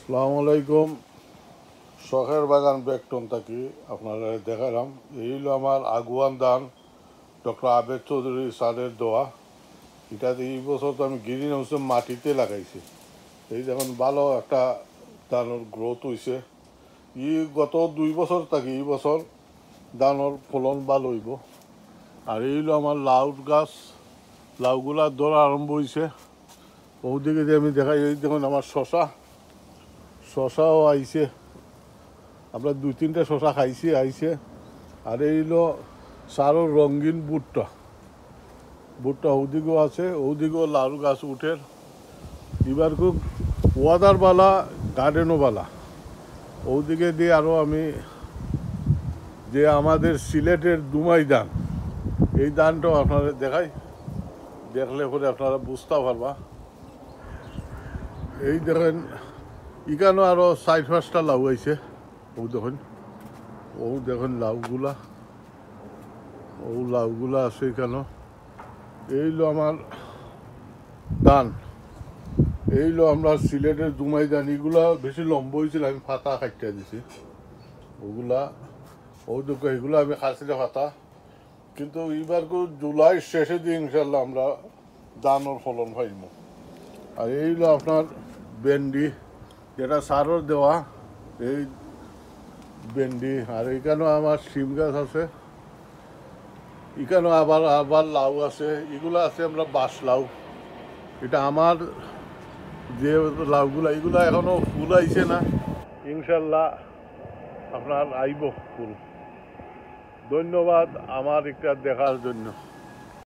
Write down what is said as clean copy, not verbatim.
আসসালামু আলাইকুম। শখের বাগান বেকটন থাকি আপনারা দেখালাম। এই হলো আমার আগুয়ান ধান, ডক্টর আবেদ চৌধুরী স্যারের দোয়া। এটাতে এই বছর তো আমি গ্রিন হাউসে মাটিতে লাগাইছি। এই দেখুন ভালো একটা ধানের গ্রোথ হয়েছে। গত 2 বছর থাকি এই বছর ধানের ফলন ভালো হইব। আর এই হলো আমার লাউ গাছ, লাউগুলা ধরা আরম্ভ হয়েছে। ওদিকে যে আমি দেখাই, এই দেখুন আমার শশাও আইছে। আমরা 2-3টা শশা খাইছি আইছে। আর এই হলো সারও রঙিন বুটটা ওদিকেও আছে, ওদিকেও লাউ গাছ উঠের। এবার খুব ওয়াদার বালা, গার্ডেনও বালা। ওদিকে দিয়ে আরও আমি যে আমাদের সিলেটের দুমাই ধান, এই ধানটাও আপনারা দেখাই, দেখলে পরে আপনারা বুঝতে পারবা। এই দেখেন এখানেও আরও 4-5টা লাউ আইছে। দেখেন লাউগুলা আছে এখানেও। এইলো আমার ধান, এইলো আমরা সিলেটের দুমাই ধান। এগুলা বেশি লম্বা হয়েছিল, আমি ফাতা কাটিয়ে দিছি। ওগুলা এগুলো আমি খাচ্ছিলাম ফাতা। কিন্তু এইবার জুলাই শেষের দিন ইনশাল্লাহ আমরা ধানের ফলন পাইব। আর এইলো আপনার ভেন্ডি, যেটা সারর দেওয়া এই ভেন্ডি। আর এখানেও আমার শিম গাছ আছে, এখানেও আবার লাউ আছে। এগুলো আছে আমরা বাঁশ লাউ। এটা আমার যে লাউগুলা, এগুলা এখনো ফুল আইছে না, ইনশাল্লাহ আপনার আইব ফুল। ধন্যবাদ আমার একটা দেখার জন্য।